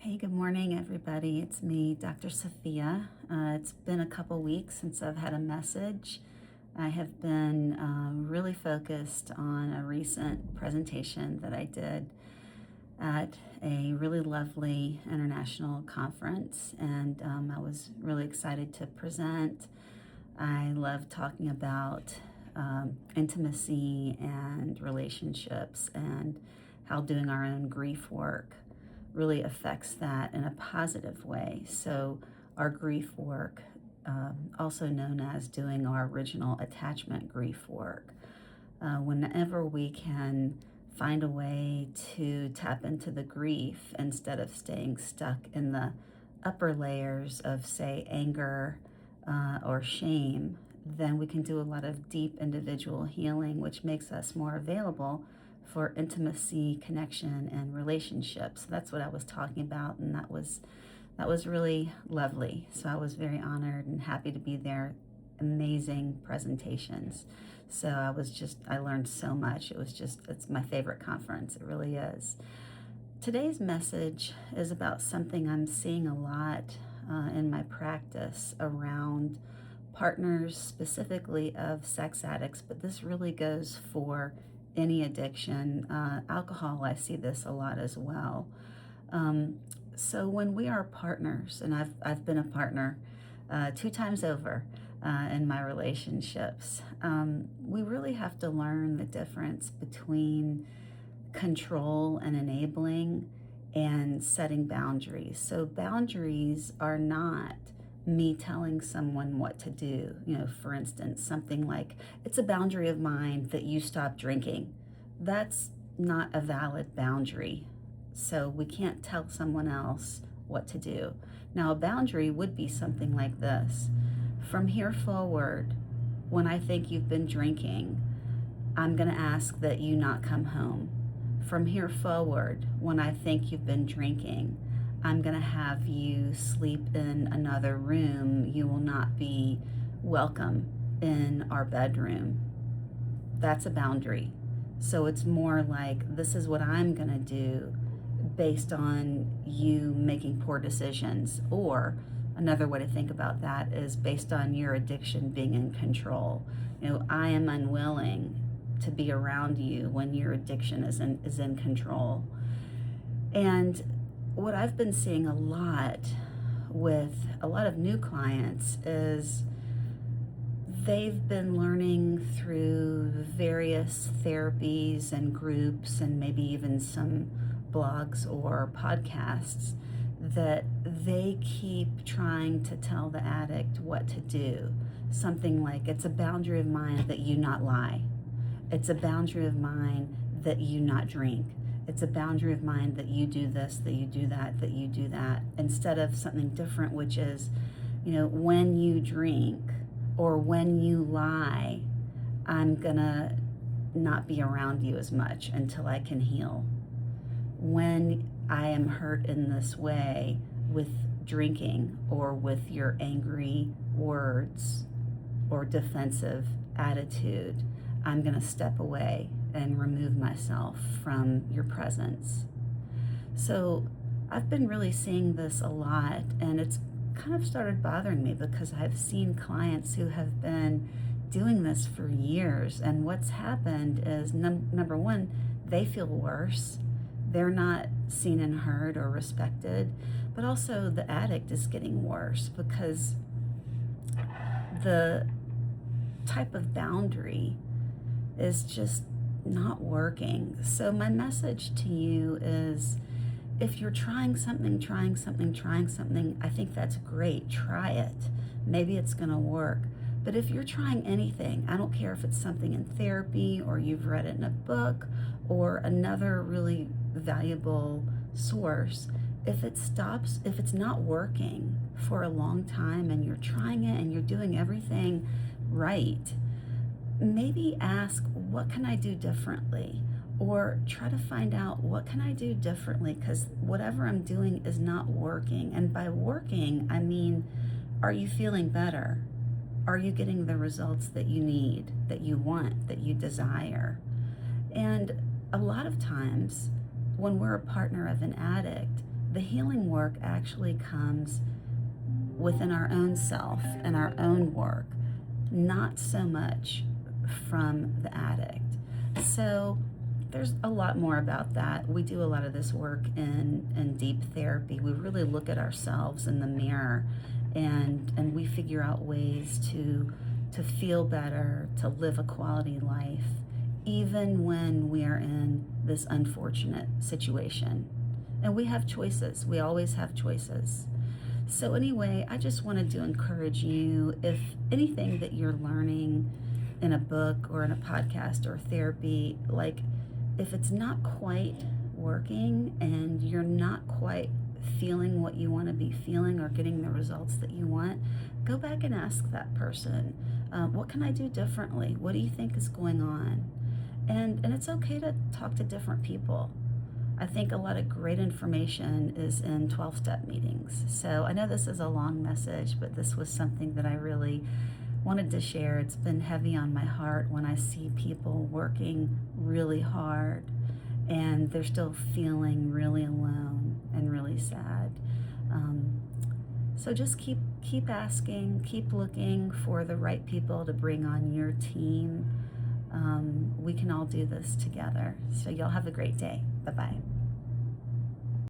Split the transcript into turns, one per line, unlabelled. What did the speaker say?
Hey, good morning, everybody. It's me, Dr. Sophia. It's been a couple weeks since I've had a message. I have been really focused on a recent presentation that I did at a really lovely international conference, and I was really excited to present. I love talking about intimacy and relationships and how doing our own grief work really affects that in a positive way. So, our grief work, also known as doing our original attachment grief work, whenever we can find a way to tap into the grief instead of staying stuck in the upper layers of, say, anger or shame, then we can do a lot of deep individual healing, which makes us more available for intimacy, connection, and relationships. So that's what I was talking about, and that was really lovely. So I was very honored and happy to be there. Amazing presentations. So I learned so much. It's my favorite conference. It really is. Today's message is about something I'm seeing a lot in my practice around partners, specifically of sex addicts, but this really goes for any addiction. Alcohol, I see this a lot as well. So when we are partners, and I've been a partner 2 times over in my relationships, we really have to learn the difference between control and enabling and setting boundaries. So boundaries are not me telling someone what to do. For instance, something like, it's a boundary of mine that you stop drinking. That's not a valid boundary. So we can't tell someone else what to do. Now, a boundary would be something like this. From here forward, when I think you've been drinking, I'm going to ask that you not come home. From here forward, when I think you've been drinking, I'm going to have you sleep in another room. You will not be welcome in our bedroom. That's a boundary. So it's more like, this is what I'm going to do based on you making poor decisions. Or another way to think about that is based on your addiction being in control. I am unwilling to be around you when your addiction is in control. And what I've been seeing a lot with a lot of new clients is they've been learning through various therapies and groups and maybe even some blogs or podcasts that they keep trying to tell the addict what to do. Something like, it's a boundary of mine that you not lie. It's a boundary of mine that you not drink. It's a boundary of mine that you do this, that you do that, that you do that, instead of something different, which is, when you drink or when you lie, I'm gonna not be around you as much until I can heal. When I am hurt in this way with drinking or with your angry words or defensive attitude, I'm going to step away and remove myself from your presence. So I've been really seeing this a lot, and it's kind of started bothering me because I've seen clients who have been doing this for years, and what's happened is, number one, they feel worse. They're not seen and heard or respected, but also the addict is getting worse because the type of boundary is just not working. So my message to you is, if you're trying something, I think that's great. Try it. Maybe it's going to work. But if you're trying anything, I don't care if it's something in therapy or you've read it in a book or another really valuable source, if it's not working for a long time and you're trying it and you're doing everything right, maybe ask, what can I do differently? Or try to find out, what can I do differently? Because whatever I'm doing is not working. And by working, I mean, are you feeling better? Are you getting the results that you need, that you want, that you desire? And a lot of times, when we're a partner of an addict, the healing work actually comes within our own self and our own work, not so much from the addict. So there's a lot more about that. We do a lot of this work in deep therapy. We really look at ourselves in the mirror, and we figure out ways to feel better, to live a quality life, even when we are in this unfortunate situation. And we have choices. We always have choices. So anyway, I just wanted to encourage you, if anything that you're learning in a book or in a podcast or therapy, like if it's not quite working and you're not quite feeling what you want to be feeling or getting the results that you want, go back and ask that person, what can I do differently? What do you think is going on? And it's okay to talk to different people. I think a lot of great information is in 12-step meetings. So I know this is a long message, but this was something that I really wanted to share. It's been heavy on my heart when I see people working really hard and they're still feeling really alone and really sad. So just keep asking, keep looking for the right people to bring on your team. We can all do this together. So y'all have a great day. Bye-bye.